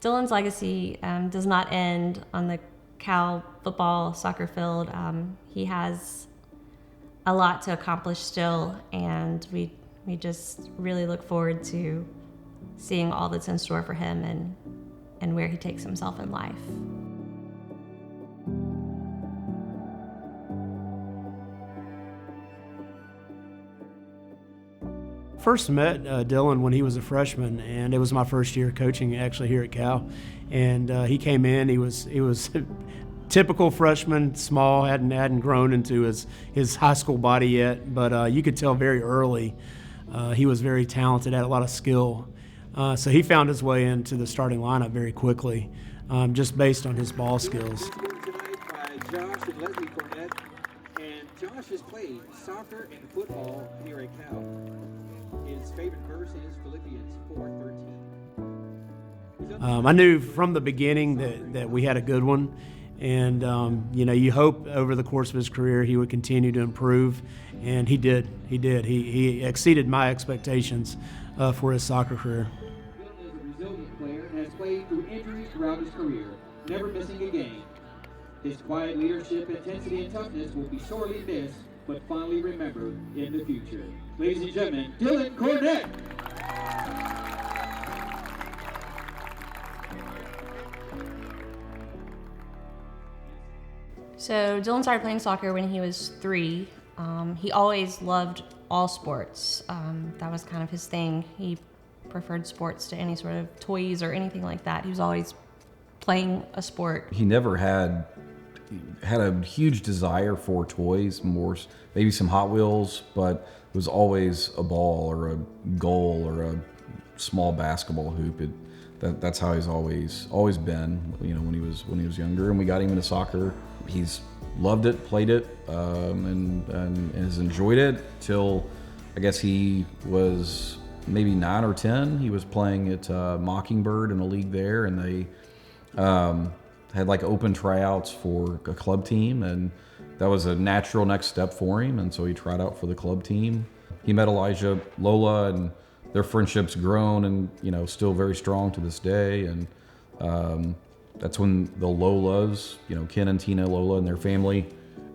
Dylan's legacy does not end on the Cal football soccer field. He has a lot to accomplish still, and we just really look forward to seeing all that's in store for him and where he takes himself in life. First met Dylan when he was a freshman, and it was my first year coaching actually here at Cal. And he came in. He was typical freshman, small, hadn't grown into his high school body yet, but you could tell very early he was very talented, had a lot of skill. So he found his way into the starting lineup very quickly, just based on his ball skills. Josh and Leslie Cornett, and Josh has played soccer and football here at Cal. His favorite verse is Philippians 4:13. I knew from the beginning that we had a good one, and you hope over the course of his career he would continue to improve, and he did. He exceeded my expectations for his soccer career. Dylan is a resilient player and has played through injuries throughout his career, never missing a game. His quiet leadership, intensity, and toughness will be sorely missed, but fondly remembered in the future. Ladies and gentlemen, Dylan Cornett. So Dylan started playing soccer when he was 3. He always loved all sports. That was kind of his thing. He preferred sports to any sort of toys or anything like that. He was always playing a sport. He never had a huge desire for toys, more maybe some Hot Wheels, but it was always a ball or a goal or a small basketball hoop. That's how he's always been. When he was younger, and we got him into soccer. He's loved it, played it, and has enjoyed it till I guess he was maybe 9 or 10. He was playing at Mockingbird in a league there, and they had like open tryouts for a club team, and that was a natural next step for him, and so he tried out for the club team. He met Elijah, Lola, and their friendship's grown and still very strong to this day. And that's when the Lolas, Ken and Tina Lola and their family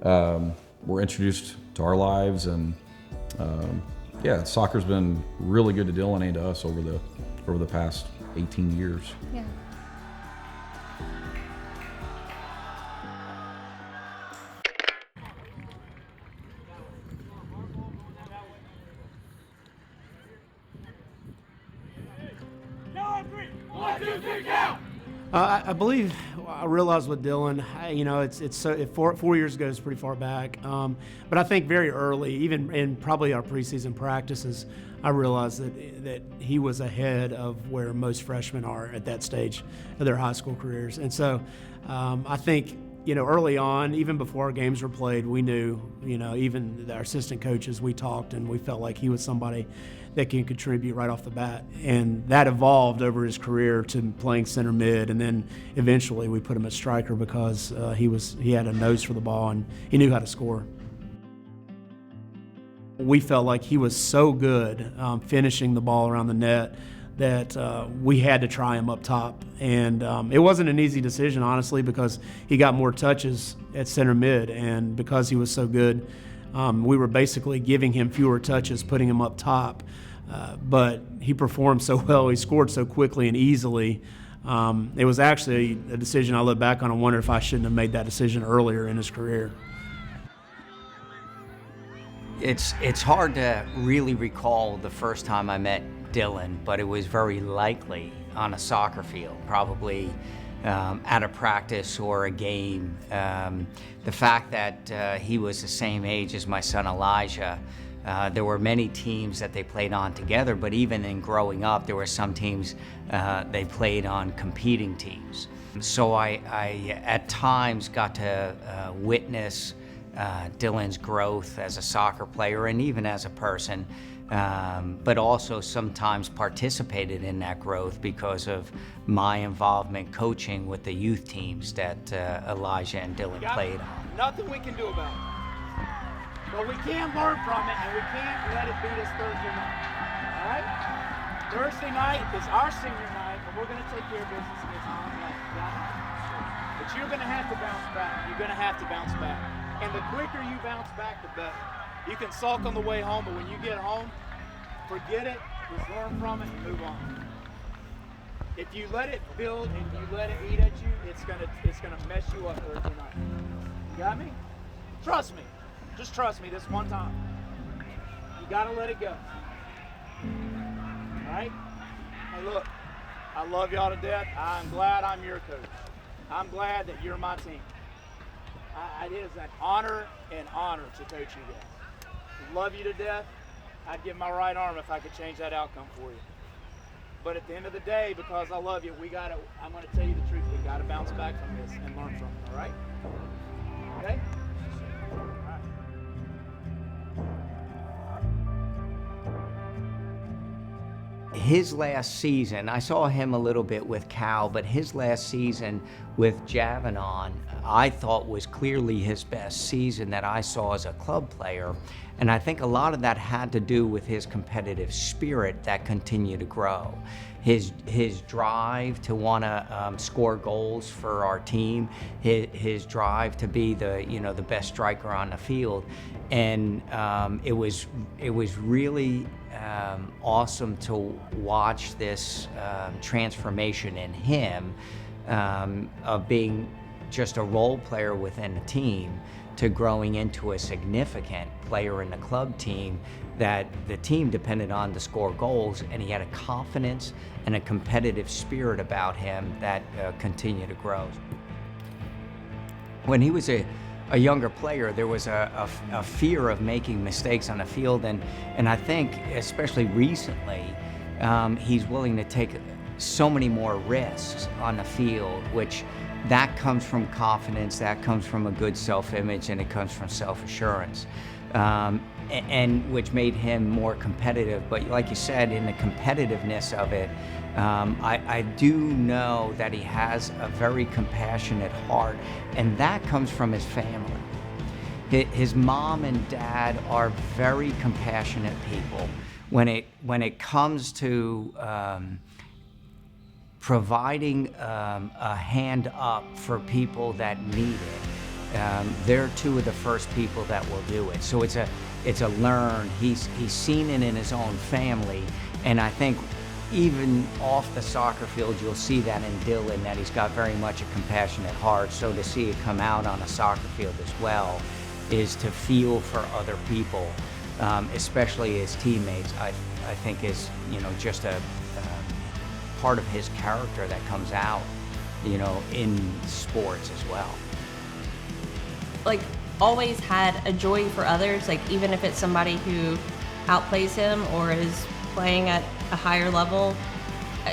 were introduced to our lives. And soccer's been really good to Dylan and to us over the past 18 years. Yeah. I realized with Dylan, it's 4 years ago, it's pretty far back. But I think very early, even in probably our preseason practices, I realized that he was ahead of where most freshmen are at that stage of their high school careers. And so I think, early on, even before our games were played, we knew, even our assistant coaches, we talked and we felt like he was somebody that can contribute right off the bat. And that evolved over his career to playing center mid, and then eventually we put him at striker because he had a nose for the ball and he knew how to score. We felt like he was so good finishing the ball around the net that we had to try him up top. And it wasn't an easy decision, honestly, because he got more touches at center mid, and because he was so good, we were basically giving him fewer touches, putting him up top. But he performed so well, he scored so quickly and easily. It was actually a decision I look back on and wonder if I shouldn't have made that decision earlier in his career. It's hard to really recall the first time I met Dylan, but it was very likely on a soccer field, probably at a practice or a game. The fact that he was the same age as my son Elijah, there were many teams that they played on together, but even in growing up, there were some teams they played on competing teams. So I at times got to witness Dylan's growth as a soccer player and even as a person, but also sometimes participated in that growth because of my involvement coaching with the youth teams that Elijah and Dylan played on. Nothing we can do about it. But we can learn from it, and we can't let it beat us Thursday night. All right? Thursday night is our senior night, and we're going to take care of business against home. Got it? But you're going to have to bounce back. You're going to have to bounce back. And the quicker you bounce back, the better. You can sulk on the way home, but when you get home, forget it, just learn from it and move on. If you let it build and you let it eat at you, it's gonna mess you up Thursday night. You got me? Trust me. Just trust me this one time. You gotta let it go. All right? Hey, look, I love y'all to death. I'm glad I'm your coach. I'm glad that you're my team. It is an honor to coach you guys. Love you to death. I'd give my right arm if I could change that outcome for you. But at the end of the day, because I love you, I'm going to tell you the truth. We got to bounce back from this and learn from it, all right? Okay? All right. His last season, I saw him a little bit with Cal, but his last season with Javanon, I thought was clearly his best season that I saw as a club player. And I think a lot of that had to do with his competitive spirit that continued to grow. His drive to want to score goals for our team, his drive to be the best striker on the field, and it was really awesome to watch this transformation in him of being just a role player within the team to growing into a significant player in the club team that the team depended on to score goals, and he had a confidence and a competitive spirit about him that continued to grow. When he was a younger player, there was a fear of making mistakes on the field, and I think, especially recently, he's willing to take so many more risks on the field, which that comes from confidence, that comes from a good self-image, and it comes from self-assurance, and which made him more competitive. But like you said, in the competitiveness of it, I do know that he has a very compassionate heart, and that comes from his family. His mom and dad are very compassionate people. When it comes to providing a hand up for people that need it, they're two of the first people that will do it. So it's a learn. He's seen it in his own family, and I think even off the soccer field, you'll see that in Dylan, that he's got very much a compassionate heart. So to see it come out on a soccer field as well is to feel for other people, especially his teammates. I think is just a part of his character that comes out, in sports as well. Like, always had a joy for others, like even if it's somebody who outplays him or is playing at a higher level,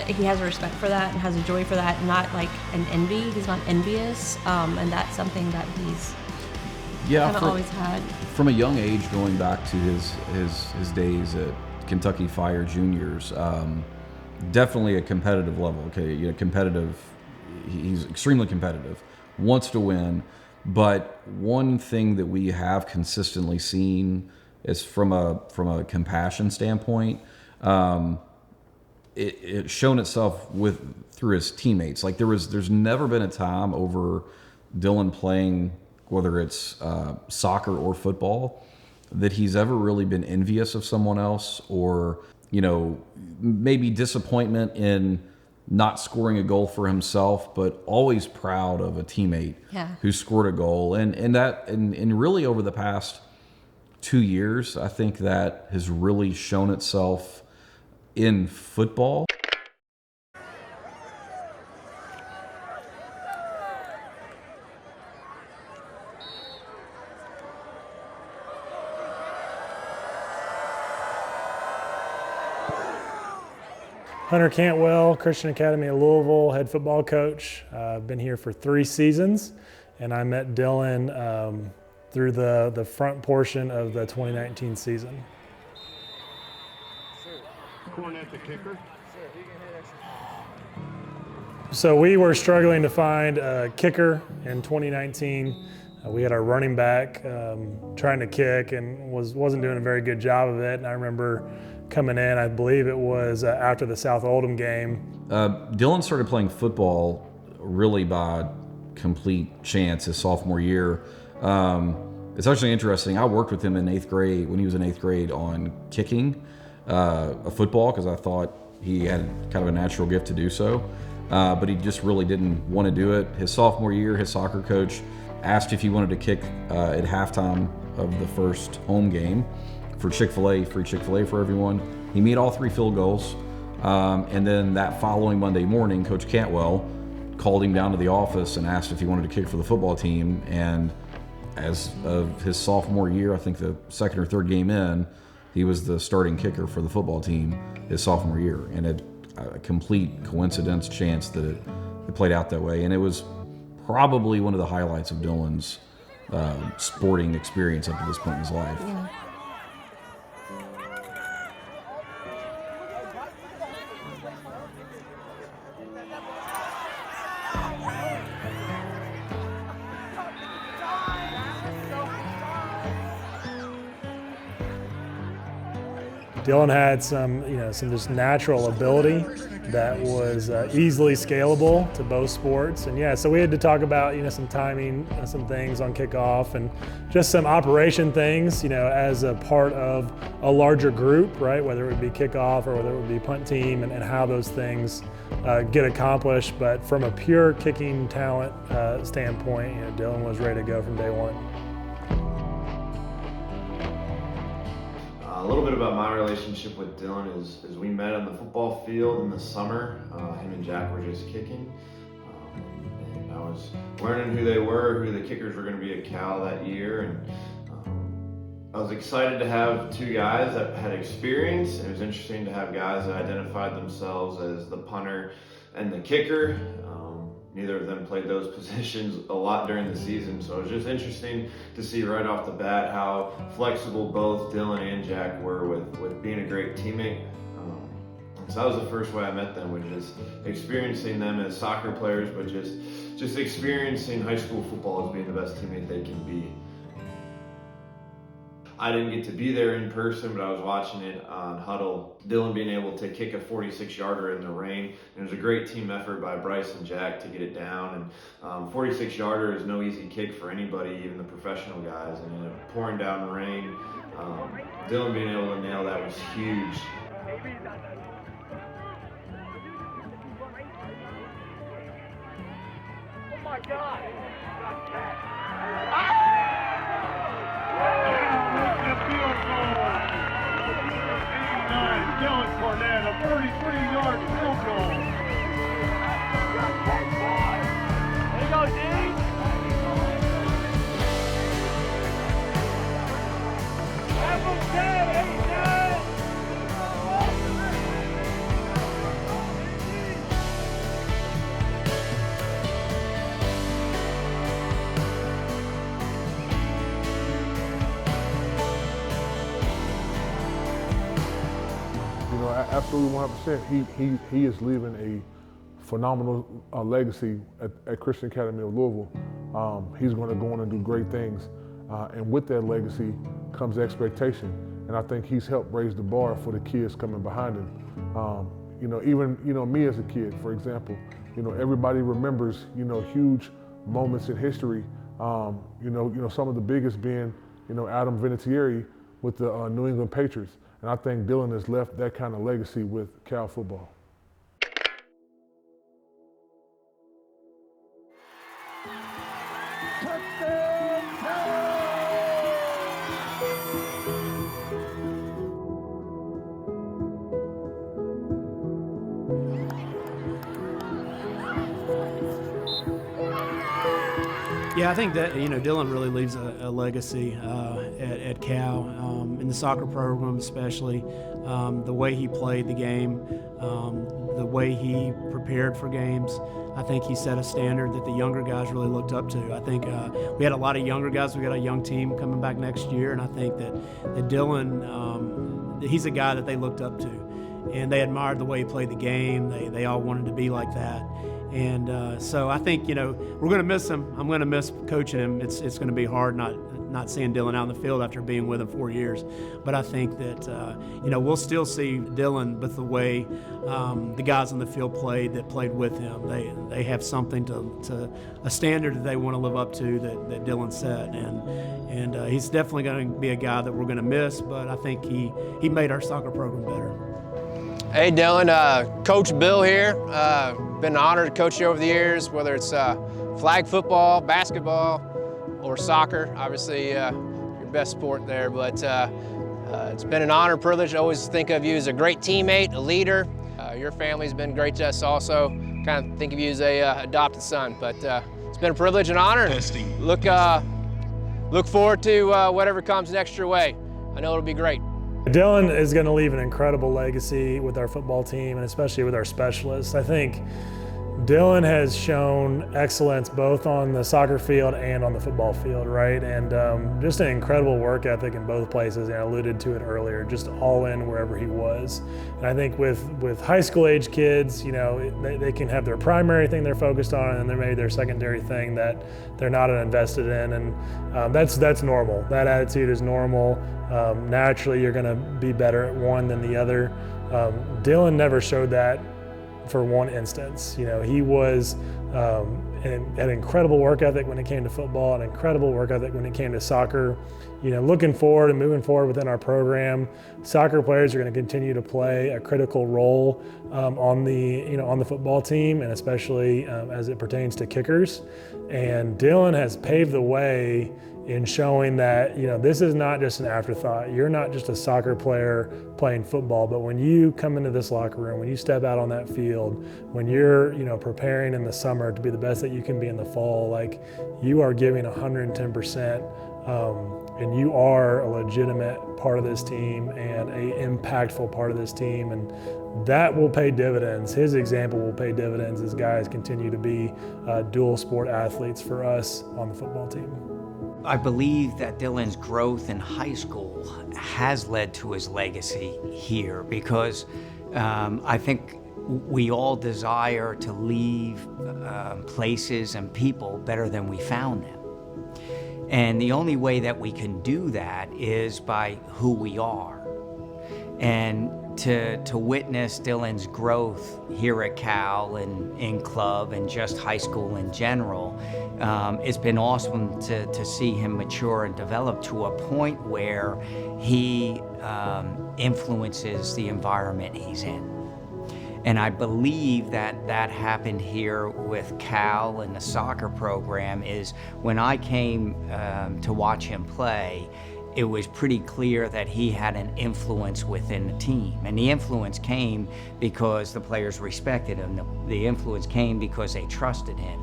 he has a respect for that and has a joy for that, not like an envy. He's not envious, and that's something that he's kind of always had. From a young age, going back to his days at Kentucky Fire Juniors, definitely a competitive level. Okay, competitive. He's extremely competitive, wants to win. But one thing that we have consistently seen is from a compassion standpoint, it's shown itself through his teammates. Like there's never been a time over Dylan playing, whether it's soccer or football, that he's ever really been envious of someone else, or maybe disappointment in not scoring a goal for himself, but always proud of a teammate who scored a goal. And really over the past 2 years, I think that has really shown itself in football. Hunter Cantwell, Christian Academy of Louisville, head football coach. I've been here for 3 seasons, and I met Dylan through the front portion of the 2019 season. Cornet the kicker. So we were struggling to find a kicker in 2019. We had our running back trying to kick and wasn't doing a very good job of it. And I remember coming in. I believe it was after the South Oldham game. Dylan started playing football really by complete chance his sophomore year. It's actually interesting. I worked with him in 8th grade, when he was in 8th grade, on kicking a football, because I thought he had kind of a natural gift to do so. But he just really didn't want to do it. His sophomore year, his soccer coach asked if he wanted to kick at halftime of the first home game for Chick-fil-A, free Chick-fil-A for everyone. He made all 3 field goals. And then that following Monday morning, Coach Cantwell called him down to the office and asked if he wanted to kick for the football team. And as of his sophomore year, I think the second or third game in, he was the starting kicker for the football team his sophomore year. And a complete coincidence chance that it played out that way. And it was probably one of the highlights of Dylan's sporting experience up to this point in his life. Yeah. Dylan had some just natural ability that was easily scalable to both sports. And yeah, so we had to talk about, some timing, some things on kickoff and just some operation things, as a part of a larger group, right? Whether it would be kickoff or whether it would be punt team and how those things get accomplished. But from a pure kicking talent standpoint, Dylan was ready to go from day one. A little bit about my relationship with Dylan is we met on the football field in the summer. Him and Jack were just kicking. And I was learning who they were, who the kickers were going to be at Cal that year. And I was excited to have 2 guys that had experience. It was interesting to have guys that identified themselves as the punter and the kicker. Neither of them played those positions a lot during the season, so it was just interesting to see right off the bat how flexible both Dylan and Jack were with being a great teammate. So that was the first way I met them, was just experiencing them as soccer players, but just experiencing high school football as being the best teammate they can be. I didn't get to be there in person, but I was watching it on Huddle. Dylan being able to kick a 46-yarder in the rain. And it was a great team effort by Bryce and Jack to get it down. And 46-yarder is no easy kick for anybody, even the professional guys. And pouring down rain, Dylan being able to nail that was huge. Oh my God! Dylan Cornett, a 33-yard field goal. There you go, Dean. Have them dead, 8-9. Absolutely 100%. He is leaving a phenomenal legacy at Christian Academy of Louisville. He's going to go on and do great things. And with that legacy comes expectation. And I think he's helped raise the bar for the kids coming behind him. Even me as a kid, for example, everybody remembers, huge moments in history. Some of the biggest being, Adam Vinatieri with the New England Patriots. And I think Dylan has left that kind of legacy with Cal football. Yeah, I think that Dylan really leaves a legacy at Cal, in the soccer program especially. The way he played the game, the way he prepared for games. I think he set a standard that the younger guys really looked up to. I think we had a lot of younger guys. We got a young team coming back next year, and I think that Dylan, he's a guy that they looked up to, and they admired the way he played the game. They all wanted to be like that. And so I think, we're going to miss him. I'm going to miss coaching him. It's going to be hard not not seeing Dylan out in the field after being with him 4 years. But I think that we'll still see Dylan with the way the guys on the field played with him. They have something to a standard that they want to live up to that Dylan set, and he's definitely going to be a guy that we're going to miss. But I think he made our soccer program better. Hey Dylan, Coach Bill here. Been an honor to coach you over the years, whether it's flag football, basketball, or soccer. Obviously, your best sport there, but it's been an honor, privilege. I always think of you as a great teammate, a leader. Your family's been great to us also. Kind of think of you as a adopted son, but it's been a privilege and honor. Look forward to whatever comes next your way. I know it'll be great. Dylan is going to leave an incredible legacy with our football team, and especially with our specialists. I think Dylan has shown excellence both on the soccer field and on the football field, right? And just an incredible work ethic in both places, and I alluded to it earlier, just all in wherever he was. And I think with high school age kids, they can have their primary thing they're focused on, and then maybe their secondary thing that they're not invested in, and that's normal. That attitude is normal. Naturally, you're going to be better at one than the other. Dylan never showed that for one instance. He was an incredible work ethic when it came to football, an incredible work ethic when it came to soccer. Looking forward and moving forward within our program, soccer players are going to continue to play a critical role on the football team, and especially as it pertains to kickers. And Dylan has paved the way in showing that this is not just an afterthought. You're not just a soccer player playing football, but when you come into this locker room, when you step out on that field, when you're preparing in the summer to be the best that you can be in the fall, like, you are giving 110%, and you are a legitimate part of this team and a impactful part of this team, and that will pay dividends. His example will pay dividends as guys continue to be dual sport athletes for us on the football team. I believe that Dylan's growth in high school has led to his legacy here, because I think we all desire to leave places and people better than we found them. And the only way that we can do that is by who we are. And to witness Dylan's growth here at Cal and in club and just high school in general, it's been awesome to see him mature and develop to a point where he influences the environment he's in. And I believe that happened here with Cal and the soccer program. Is when I came to watch him play, it was pretty clear that he had an influence within the team. And the influence came because the players respected him. The influence came because they trusted him.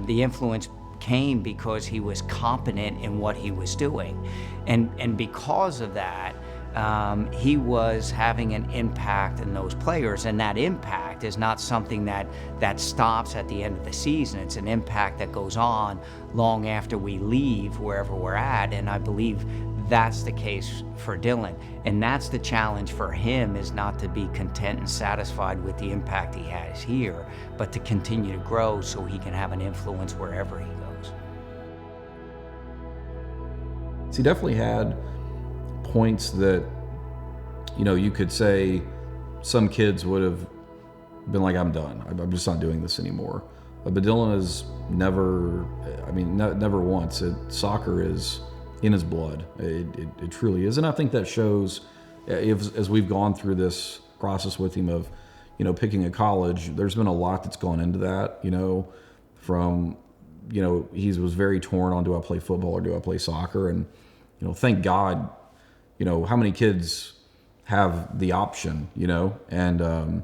The influence came because he was competent in what he was doing. And because of that, he was having an impact in those players, and that impact is not something that stops at the end of the season. It's an impact that goes on long after we leave wherever we're at, and I believe that's the case for Dylan. And that's the challenge for him, is not to be content and satisfied with the impact he has here, but to continue to grow so he can have an influence wherever he goes. So he definitely had points that, you could say some kids would have been like, I'm done. I'm just not doing this anymore. But Dylan has never once. Soccer is in his blood. It truly is. And I think that shows, as we've gone through this process with him of, picking a college, there's been a lot that's gone into that, from, he was very torn on, do I play football or do I play soccer? And, thank God, how many kids have the option, and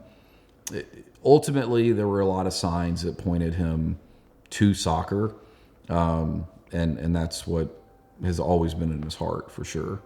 ultimately there were a lot of signs that pointed him to soccer, and that's what has always been in his heart for sure.